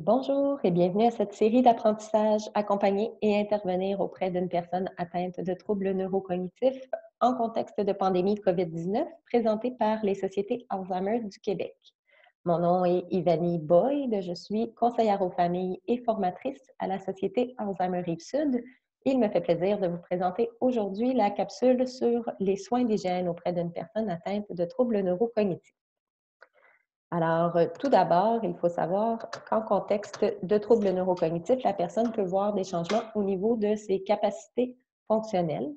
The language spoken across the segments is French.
Bonjour et bienvenue à cette série d'apprentissage accompagner et intervenir auprès d'une personne atteinte de troubles neurocognitifs en contexte de pandémie COVID-19 présentée par les sociétés Alzheimer du Québec. Mon nom est Ivani Boyd, je suis conseillère aux familles et formatrice à la Société Alzheimer Rive-Sud. Il me fait plaisir de vous présenter aujourd'hui la capsule sur les soins d'hygiène auprès d'une personne atteinte de troubles neurocognitifs. Alors, tout d'abord, il faut savoir qu'en contexte de troubles neurocognitifs, la personne peut voir des changements au niveau de ses capacités fonctionnelles.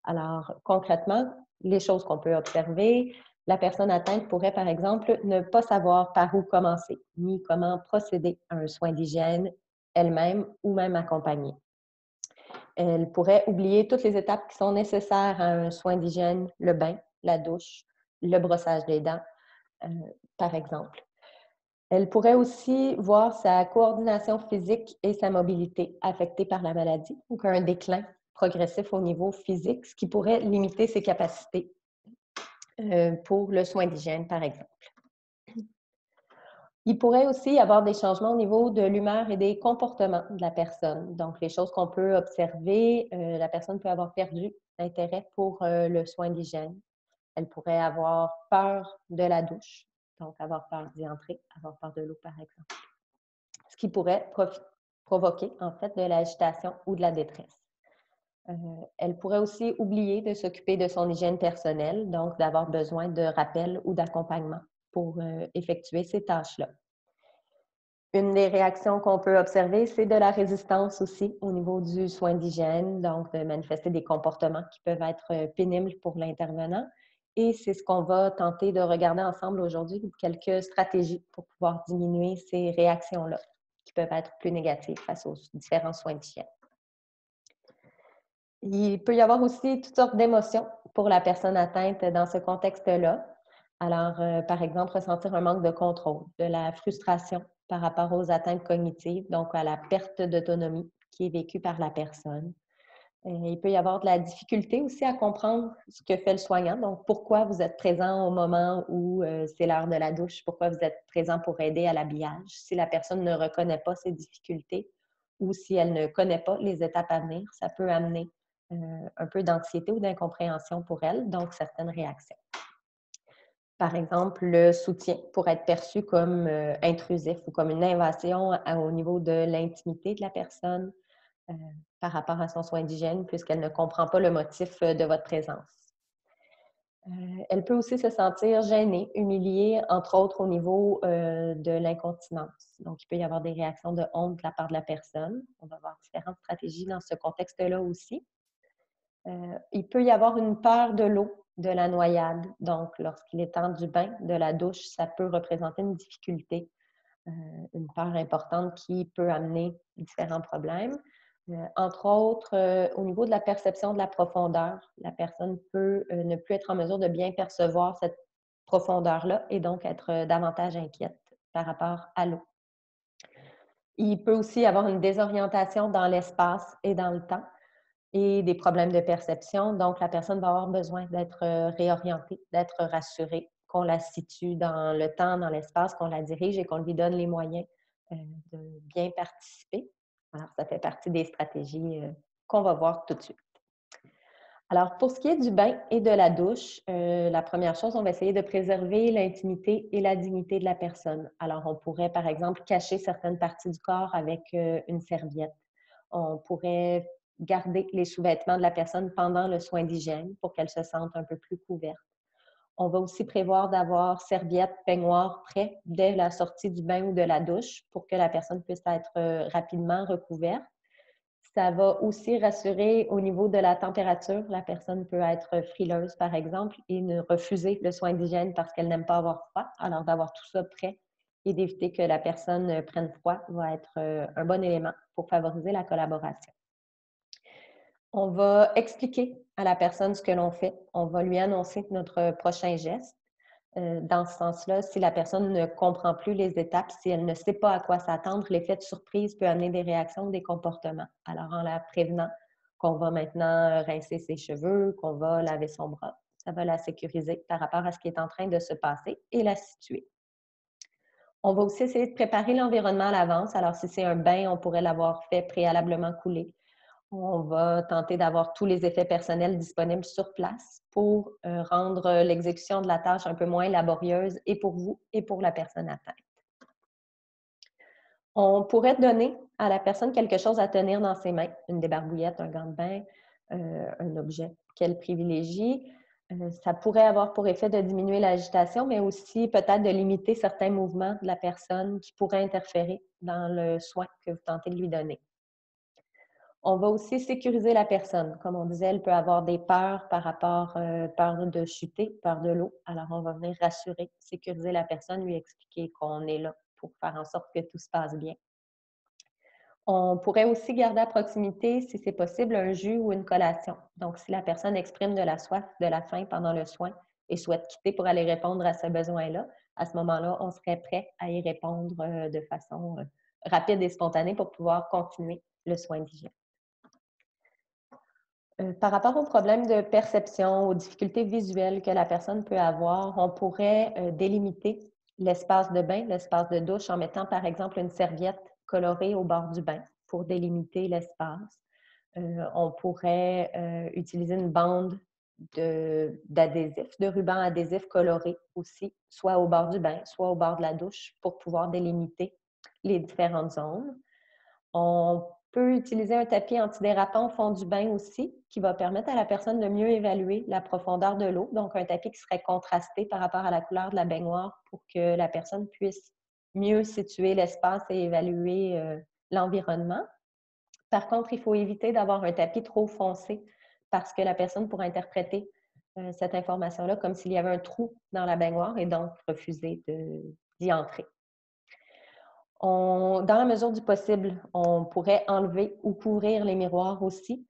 Alors, concrètement, les choses qu'on peut observer, la personne atteinte pourrait, par exemple, ne pas savoir par où commencer, ni comment procéder à un soin d'hygiène elle-même ou même accompagnée. Elle pourrait oublier toutes les étapes qui sont nécessaires à un soin d'hygiène, le bain, la douche, le brossage des dents, euh, par exemple. Elle pourrait aussi voir sa coordination physique et sa mobilité affectées par la maladie, donc un déclin progressif au niveau physique, ce qui pourrait limiter ses capacités pour le soin d'hygiène, par exemple. Il pourrait aussi y avoir des changements au niveau de l'humeur et des comportements de la personne. Donc, les choses qu'on peut observer, la personne peut avoir perdu l'intérêt pour le soin d'hygiène. Elle pourrait avoir peur de la douche, donc avoir peur d'y entrer, avoir peur de l'eau, par exemple. Ce qui pourrait provoquer en fait de l'agitation ou de la détresse. Elle pourrait aussi oublier de s'occuper de son hygiène personnelle, donc d'avoir besoin de rappel ou d'accompagnement pour effectuer ces tâches-là. Une des réactions qu'on peut observer, c'est de la résistance aussi au niveau du soin d'hygiène, donc de manifester des comportements qui peuvent être pénibles pour l'intervenant. Et c'est ce qu'on va tenter de regarder ensemble aujourd'hui, quelques stratégies pour pouvoir diminuer ces réactions-là, qui peuvent être plus négatives face aux différents soins d'hygiène. Il peut y avoir aussi toutes sortes d'émotions pour la personne atteinte dans ce contexte-là. Alors, par exemple, ressentir un manque de contrôle, de la frustration par rapport aux atteintes cognitives, donc à la perte d'autonomie qui est vécue par la personne. Il peut y avoir de la difficulté aussi à comprendre ce que fait le soignant. Donc, pourquoi vous êtes présent au moment où c'est l'heure de la douche? Pourquoi vous êtes présent pour aider à l'habillage? Si la personne ne reconnaît pas ces difficultés ou si elle ne connaît pas les étapes à venir, ça peut amener un peu d'anxiété ou d'incompréhension pour elle, donc certaines réactions. Par exemple, le soutien pourrait être perçu comme intrusif ou comme une invasion au niveau de l'intimité de la personne par rapport à son soin d'hygiène, puisqu'elle ne comprend pas le motif de votre présence. Elle peut aussi se sentir gênée, humiliée, entre autres au niveau de l'incontinence. Donc, il peut y avoir des réactions de honte de la part de la personne. On va voir différentes stratégies dans ce contexte-là aussi. Il peut y avoir une peur de l'eau, de la noyade. Donc, lorsqu'il est temps du bain, de la douche, ça peut représenter une difficulté, une peur importante qui peut amener différents problèmes. Entre autres, au niveau de la perception de la profondeur, la personne peut ne plus être en mesure de bien percevoir cette profondeur-là et donc être davantage inquiète par rapport à l'eau. Il peut aussi y avoir une désorientation dans l'espace et dans le temps et des problèmes de perception. Donc, la personne va avoir besoin d'être réorientée, d'être rassurée, qu'on la situe dans le temps, dans l'espace, qu'on la dirige et qu'on lui donne les moyens de bien participer. Alors, ça fait partie des stratégies qu'on va voir tout de suite. Alors, pour ce qui est du bain et de la douche, la première chose, on va essayer de préserver l'intimité et la dignité de la personne. Alors, on pourrait, par exemple, cacher certaines parties du corps avec une serviette. On pourrait garder les sous-vêtements de la personne pendant le soin d'hygiène pour qu'elle se sente un peu plus couverte. On va aussi prévoir d'avoir serviettes, peignoirs prêts dès la sortie du bain ou de la douche pour que la personne puisse être rapidement recouverte. Ça va aussi rassurer au niveau de la température. La personne peut être frileuse, par exemple, et ne refuser le soin d'hygiène parce qu'elle n'aime pas avoir froid. Alors, d'avoir tout ça prêt et d'éviter que la personne prenne froid va être un bon élément pour favoriser la collaboration. On va expliquer à la personne ce que l'on fait. On va lui annoncer notre prochain geste. Dans ce sens-là, si la personne ne comprend plus les étapes, si elle ne sait pas à quoi s'attendre, l'effet de surprise peut amener des réactions ou des comportements. Alors, en la prévenant qu'on va maintenant rincer ses cheveux, qu'on va laver son bras, ça va la sécuriser par rapport à ce qui est en train de se passer et la situer. On va aussi essayer de préparer l'environnement à l'avance. Alors, si c'est un bain, on pourrait l'avoir fait préalablement couler. On va tenter d'avoir tous les effets personnels disponibles sur place pour rendre l'exécution de la tâche un peu moins laborieuse et pour vous et pour la personne atteinte. On pourrait donner à la personne quelque chose à tenir dans ses mains, une débarbouillette, un gant de bain, un objet qu'elle privilégie. Ça pourrait avoir pour effet de diminuer l'agitation, mais aussi peut-être de limiter certains mouvements de la personne qui pourraient interférer dans le soin que vous tentez de lui donner. On va aussi sécuriser la personne. Comme on disait, elle peut avoir des peurs par rapport, peur de chuter, peur de l'eau. Alors, on va venir rassurer, sécuriser la personne, lui expliquer qu'on est là pour faire en sorte que tout se passe bien. On pourrait aussi garder à proximité, si c'est possible, un jus ou une collation. Donc, si la personne exprime de la soif, de la faim pendant le soin et souhaite quitter pour aller répondre à ce besoin-là, à ce moment-là, on serait prêt à y répondre de façon rapide et spontanée pour pouvoir continuer le soin d'hygiène. Par rapport aux problèmes de perception, aux difficultés visuelles que la personne peut avoir, on pourrait délimiter l'espace de bain, l'espace de douche en mettant par exemple une serviette colorée au bord du bain pour délimiter l'espace. On pourrait utiliser une bande d'adhésif, de ruban adhésif coloré aussi, soit au bord du bain, soit au bord de la douche pour pouvoir délimiter les différentes zones. On peut utiliser un tapis antidérapant au fond du bain aussi, qui va permettre à la personne de mieux évaluer la profondeur de l'eau. Donc, un tapis qui serait contrasté par rapport à la couleur de la baignoire pour que la personne puisse mieux situer l'espace et évaluer l'environnement. Par contre, il faut éviter d'avoir un tapis trop foncé parce que la personne pourra interpréter cette information-là comme s'il y avait un trou dans la baignoire et donc refuser d'y entrer. Dans la mesure du possible, on pourrait enlever ou couvrir les miroirs aussi.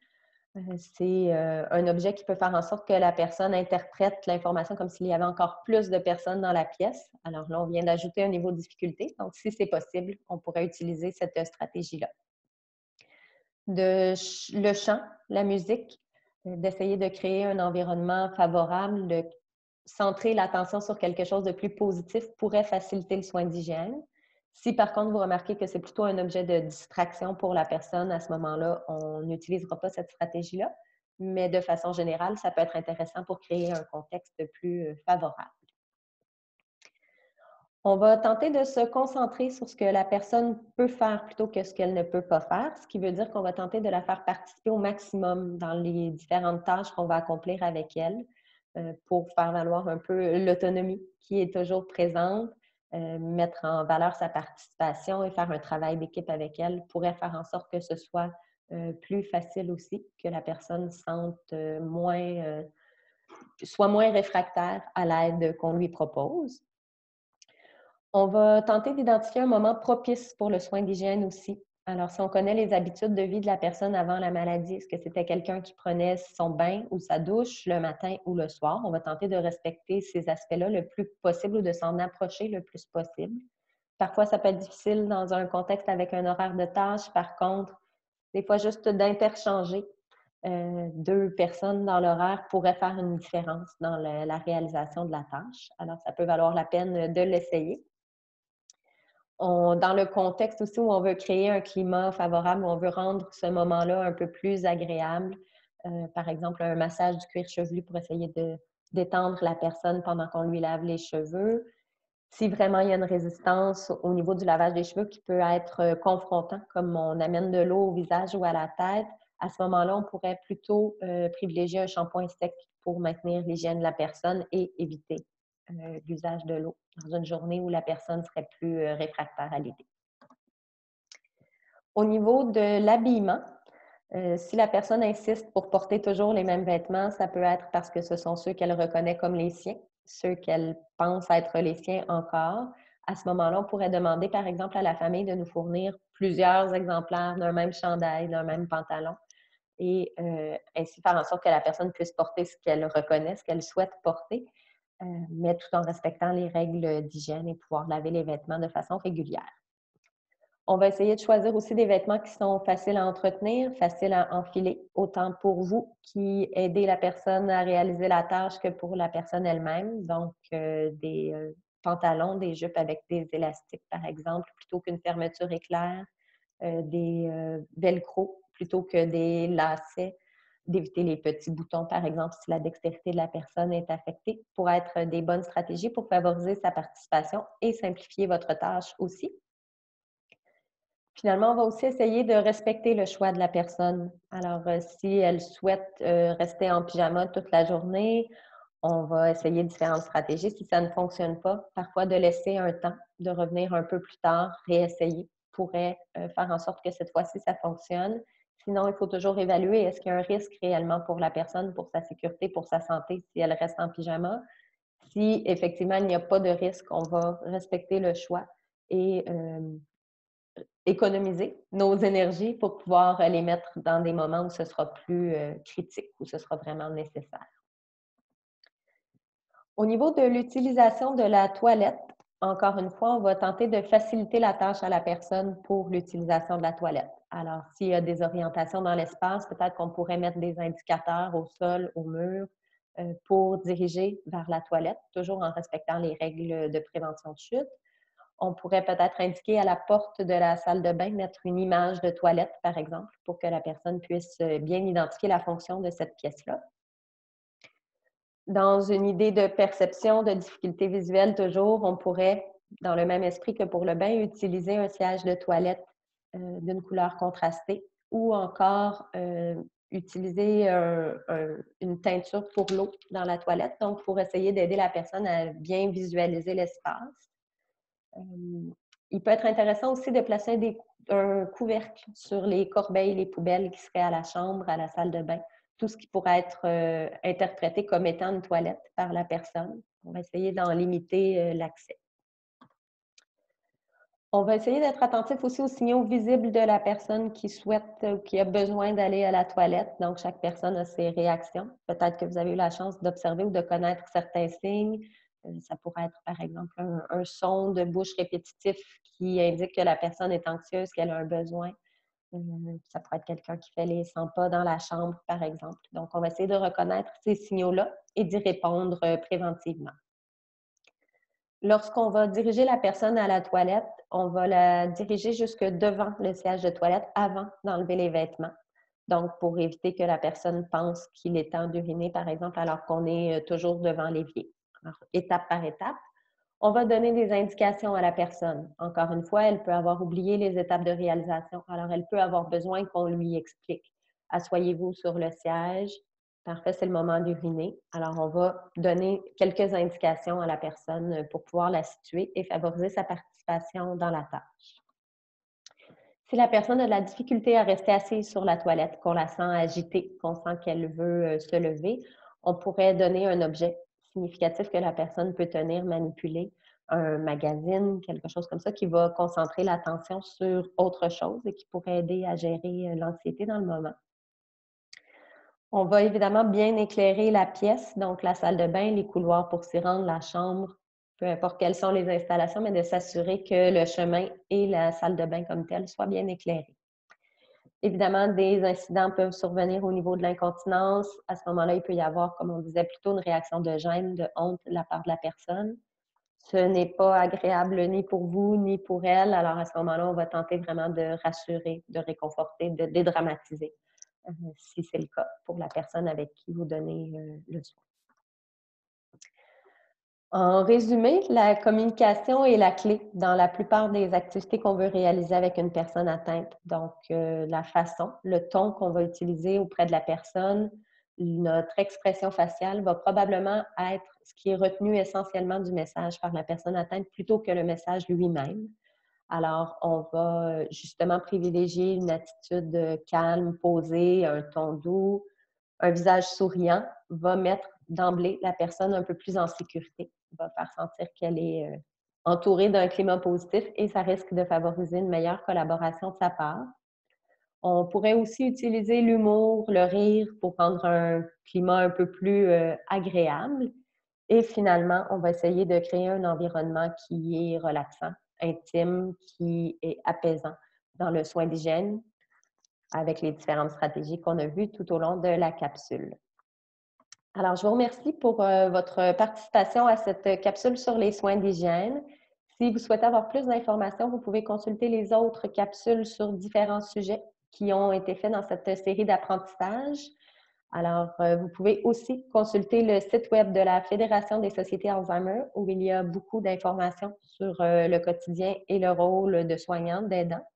C'est un objet qui peut faire en sorte que la personne interprète l'information comme s'il y avait encore plus de personnes dans la pièce. Alors là, on vient d'ajouter un niveau de difficulté. Donc, si c'est possible, on pourrait utiliser cette stratégie-là. Le chant, la musique, d'essayer de créer un environnement favorable, de centrer l'attention sur quelque chose de plus positif pourrait faciliter le soin d'hygiène. Si par contre vous remarquez que c'est plutôt un objet de distraction pour la personne, à ce moment-là, on n'utilisera pas cette stratégie-là, mais de façon générale, ça peut être intéressant pour créer un contexte plus favorable. On va tenter de se concentrer sur ce que la personne peut faire plutôt que ce qu'elle ne peut pas faire, ce qui veut dire qu'on va tenter de la faire participer au maximum dans les différentes tâches qu'on va accomplir avec elle pour faire valoir un peu l'autonomie qui est toujours présente, mettre en valeur sa participation et faire un travail d'équipe avec elle pourrait faire en sorte que ce soit plus facile aussi, que la personne soit moins réfractaire à l'aide qu'on lui propose. On va tenter d'identifier un moment propice pour le soin d'hygiène aussi. Alors, si on connaît les habitudes de vie de la personne avant la maladie, est-ce que c'était quelqu'un qui prenait son bain ou sa douche le matin ou le soir? On va tenter de respecter ces aspects-là le plus possible ou de s'en approcher le plus possible. Parfois, ça peut être difficile dans un contexte avec un horaire de tâche. Par contre, des fois, juste d'interchanger deux personnes dans l'horaire pourrait faire une différence dans la réalisation de la tâche. Alors, ça peut valoir la peine de l'essayer. Dans le contexte aussi où on veut créer un climat favorable, où on veut rendre ce moment-là un peu plus agréable, par exemple un massage du cuir chevelu pour essayer de détendre la personne pendant qu'on lui lave les cheveux. Si vraiment il y a une résistance au niveau du lavage des cheveux qui peut être confrontant, comme on amène de l'eau au visage ou à la tête, à ce moment-là, on pourrait plutôt privilégier un shampoing sec pour maintenir l'hygiène de la personne et éviter l'usage de l'eau dans une journée où la personne serait plus réfractaire à l'idée. Au niveau de l'habillement, si la personne insiste pour porter toujours les mêmes vêtements, ça peut être parce que ce sont ceux qu'elle reconnaît comme les siens, ceux qu'elle pense être les siens encore. À ce moment-là, on pourrait demander, par exemple, à la famille de nous fournir plusieurs exemplaires d'un même chandail, d'un même pantalon, et ainsi faire en sorte que la personne puisse porter ce qu'elle reconnaît, ce qu'elle souhaite porter, mais tout en respectant les règles d'hygiène et pouvoir laver les vêtements de façon régulière. On va essayer de choisir aussi des vêtements qui sont faciles à entretenir, faciles à enfiler, autant pour vous qui aidez la personne à réaliser la tâche que pour la personne elle-même. Donc, des pantalons, des jupes avec des élastiques, par exemple, plutôt qu'une fermeture éclair, des velcro plutôt que des lacets, d'éviter les petits boutons, par exemple, si la dextérité de la personne est affectée, pour être des bonnes stratégies pour favoriser sa participation et simplifier votre tâche aussi. Finalement, on va aussi essayer de respecter le choix de la personne. Alors, si elle souhaite rester en pyjama toute la journée, on va essayer différentes stratégies. Si ça ne fonctionne pas, parfois de laisser un temps, de revenir un peu plus tard, réessayer, pourrait faire en sorte que cette fois-ci, ça fonctionne. Sinon, il faut toujours évaluer est-ce qu'il y a un risque réellement pour la personne, pour sa sécurité, pour sa santé, si elle reste en pyjama. Si effectivement il n'y a pas de risque, on va respecter le choix et économiser nos énergies pour pouvoir les mettre dans des moments où ce sera plus critique, où ce sera vraiment nécessaire. Au niveau de l'utilisation de la toilette, encore une fois, on va tenter de faciliter la tâche à la personne pour l'utilisation de la toilette. Alors, s'il y a des orientations dans l'espace, peut-être qu'on pourrait mettre des indicateurs au sol, au mur, pour diriger vers la toilette, toujours en respectant les règles de prévention de chute. On pourrait peut-être indiquer à la porte de la salle de bain, mettre une image de toilette, par exemple, pour que la personne puisse bien identifier la fonction de cette pièce-là. Dans une idée de perception, de difficulté visuelle toujours, on pourrait, dans le même esprit que pour le bain, utiliser un siège de toilette d'une couleur contrastée ou encore utiliser une teinture pour l'eau dans la toilette, donc pour essayer d'aider la personne à bien visualiser l'espace. Il peut être intéressant aussi de placer un couvercle sur les corbeilles, les poubelles qui seraient à la chambre, à la salle de bain. Tout ce qui pourrait être interprété comme étant une toilette par la personne. On va essayer d'en limiter l'accès. On va essayer d'être attentif aussi aux signaux visibles de la personne qui souhaite ou qui a besoin d'aller à la toilette. Donc, chaque personne a ses réactions. Peut-être que vous avez eu la chance d'observer ou de connaître certains signes. Ça pourrait être, par exemple, un son de bouche répétitif qui indique que la personne est anxieuse, qu'elle a un besoin. Ça pourrait être quelqu'un qui fait les 100 pas dans la chambre, par exemple. Donc, on va essayer de reconnaître ces signaux-là et d'y répondre préventivement. Lorsqu'on va diriger la personne à la toilette, on va la diriger jusque devant le siège de toilette avant d'enlever les vêtements. Donc, pour éviter que la personne pense qu'il est temps d'uriner, par exemple, alors qu'on est toujours devant l'évier. Alors, étape par étape, on va donner des indications à la personne. Encore une fois, elle peut avoir oublié les étapes de réalisation. Alors, elle peut avoir besoin qu'on lui explique. Asseyez-vous sur le siège. Parfait, c'est le moment d'uriner. Alors, on va donner quelques indications à la personne pour pouvoir la situer et favoriser sa participation dans la tâche. Si la personne a de la difficulté à rester assise sur la toilette, qu'on la sent agitée, qu'on sent qu'elle veut se lever, on pourrait donner un objet significatif que la personne peut tenir, manipuler, un magazine, quelque chose comme ça, qui va concentrer l'attention sur autre chose et qui pourrait aider à gérer l'anxiété dans le moment. On va évidemment bien éclairer la pièce, donc la salle de bain, les couloirs pour s'y rendre, la chambre, peu importe quelles sont les installations, mais de s'assurer que le chemin et la salle de bain comme telle soient bien éclairés. Évidemment, des incidents peuvent survenir au niveau de l'incontinence. À ce moment-là, il peut y avoir, comme on disait plutôt, une réaction de gêne, de honte de la part de la personne. Ce n'est pas agréable ni pour vous ni pour elle. Alors, à ce moment-là, on va tenter vraiment de rassurer, de réconforter, de dédramatiser, si c'est le cas pour la personne avec qui vous donnez le soin. En résumé, la communication est la clé dans la plupart des activités qu'on veut réaliser avec une personne atteinte. Donc, la façon, le ton qu'on va utiliser auprès de la personne, notre expression faciale va probablement être ce qui est retenu essentiellement du message par la personne atteinte plutôt que le message lui-même. Alors, on va justement privilégier une attitude calme, posée, un ton doux, un visage souriant, va mettre d'emblée la personne un peu plus en sécurité, va faire sentir qu'elle est entourée d'un climat positif et ça risque de favoriser une meilleure collaboration de sa part. On pourrait aussi utiliser l'humour, le rire pour rendre un climat un peu plus agréable. Et finalement, on va essayer de créer un environnement qui est relaxant, intime, qui est apaisant dans le soin d'hygiène avec les différentes stratégies qu'on a vues tout au long de la capsule. Alors, je vous remercie pour votre participation à cette capsule sur les soins d'hygiène. Si vous souhaitez avoir plus d'informations, vous pouvez consulter les autres capsules sur différents sujets qui ont été faits dans cette série d'apprentissage. Alors, vous pouvez aussi consulter le site web de la Fédération des sociétés Alzheimer où il y a beaucoup d'informations sur le quotidien et le rôle de soignante, d'aidant.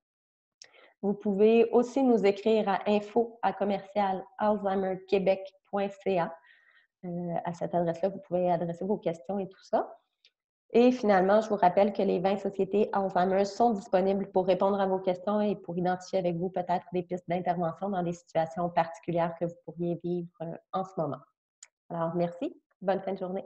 Vous pouvez aussi nous écrire à info@commercial-alzheimerquebec.ca. À cette adresse-là, vous pouvez adresser vos questions et tout ça. Et finalement, je vous rappelle que les 20 sociétés Alzheimer sont disponibles pour répondre à vos questions et pour identifier avec vous peut-être des pistes d'intervention dans des situations particulières que vous pourriez vivre en ce moment. Alors, merci. Bonne fin de journée.